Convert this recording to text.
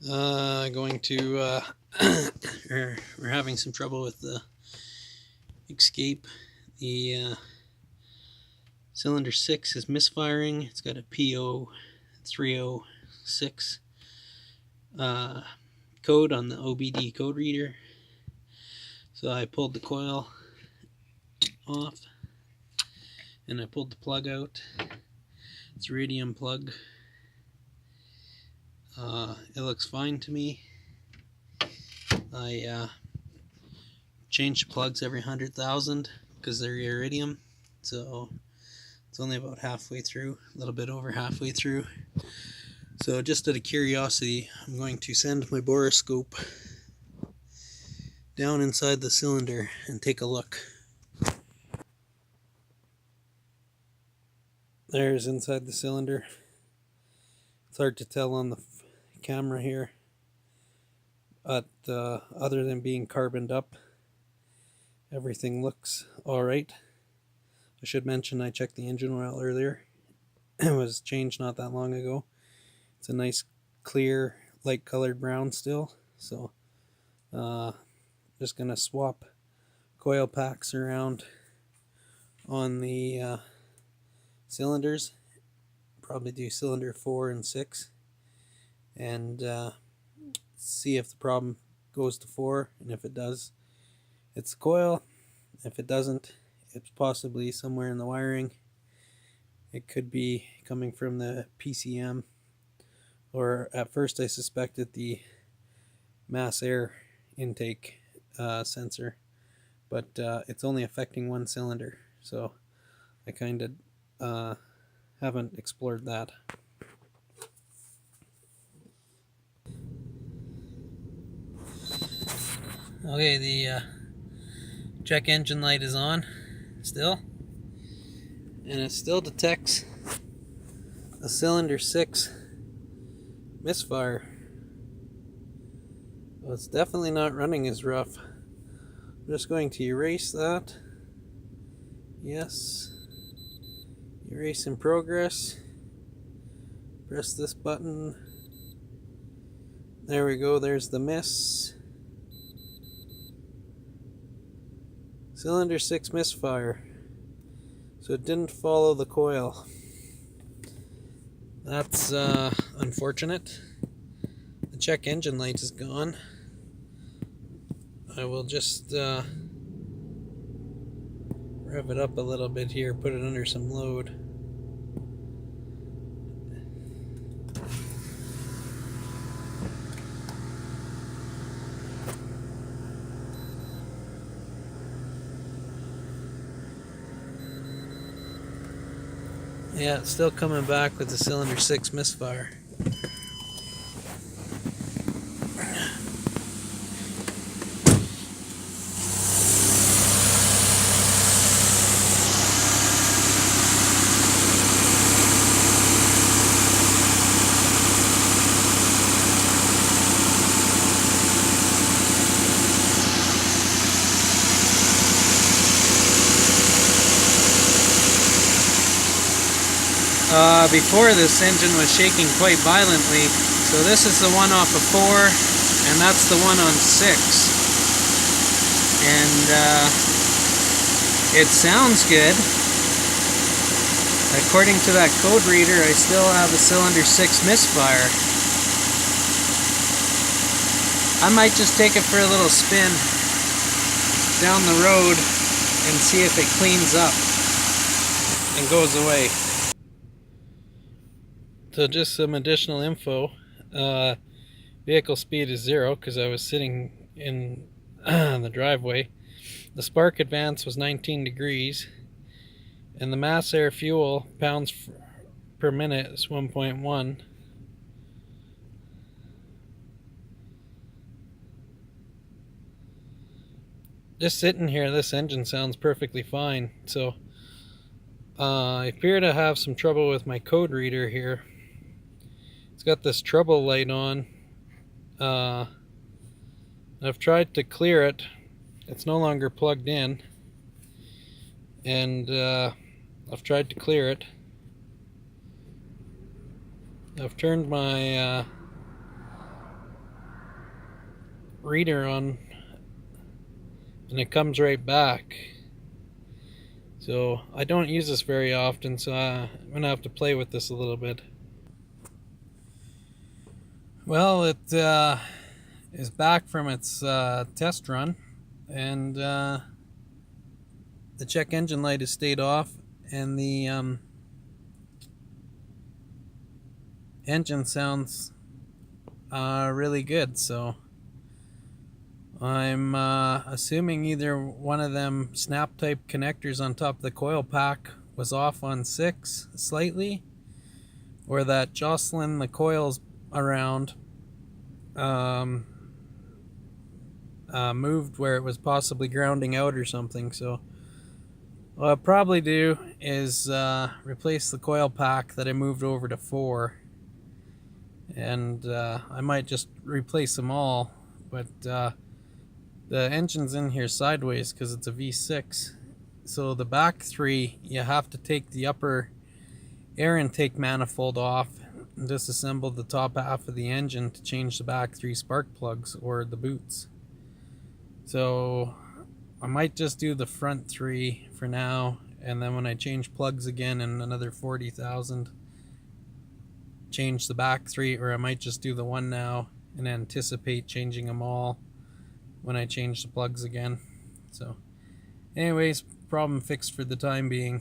Going to we're having some trouble with the Escape. The cylinder 6 is misfiring. It's got a P0306 code on the OBD code reader. So I pulled the coil off and I pulled the plug out. It's a radium plug. It looks fine to me. I change the plugs every 100,000 because they're iridium, so it's only about halfway through, a little bit over halfway through. So just out of curiosity, I'm going to send my borescope down inside the cylinder and take a look. There's inside the cylinder. It's hard to tell on the camera here, but other than being carboned up, everything looks alright. I should mention I checked the engine oil earlier. It was changed not that long ago. It's a nice clear light colored brown still, so just gonna swap coil packs around on the cylinders. Probably do cylinder 4 and 6 and see if the problem goes to 4, and if it does, it's the coil. If it doesn't, it's possibly somewhere in the wiring. It could be coming from the PCM, or at first I suspected the mass air intake sensor, but it's only affecting one cylinder, so I kind of haven't explored that. Okay, the check engine light is on still, and it still detects a cylinder 6 misfire. Well, it's definitely not running as rough. I'm just going to erase that. Yes. Erase in progress. Press this button. There we go, there's the miss. Cylinder 6 misfire. So it didn't follow the coil. That's unfortunate. The check engine light is gone. I will just rev it up a little bit here, put it under some load. Yeah, it's still coming back with the cylinder 6 misfire. Before, this engine was shaking quite violently, so this is the one off of 4, and that's the one on 6. And it sounds good. According to that code reader, I still have a cylinder 6 misfire. I might just take it for a little spin down the road and see if it cleans up and goes away. So just some additional info. Vehicle speed is 0 because I was sitting in the driveway. The spark advance was 19 degrees, and the mass air fuel pounds per minute is 1.1. Just sitting here, this engine sounds perfectly fine. So I appear to have some trouble with my code reader here. It's got this trouble light on. I've tried to clear it. It's no longer plugged in, and I've tried to clear it. I've turned my reader on, and it comes right back. So I don't use this very often, so I'm gonna have to play with this a little bit. Well, it is back from its test run, and the check engine light has stayed off, and the engine sounds really good. So I'm assuming either one of them snap type connectors on top of the coil pack was off on 6 slightly, or that jostling the coils around moved where it was possibly grounding out or something. So what I'll probably do is replace the coil pack that I moved over to 4, and I might just replace them all, but the engine's in here sideways because it's a V6. So the back 3, you have to take the upper air intake manifold off and disassemble the top half of the engine to change the back 3 spark plugs or the boots. So I might just do the front 3 for now, and then when I change plugs again in another 40,000, change the back 3, or I might just do the one now and anticipate changing them all when I change the plugs again. So anyways, problem fixed for the time being.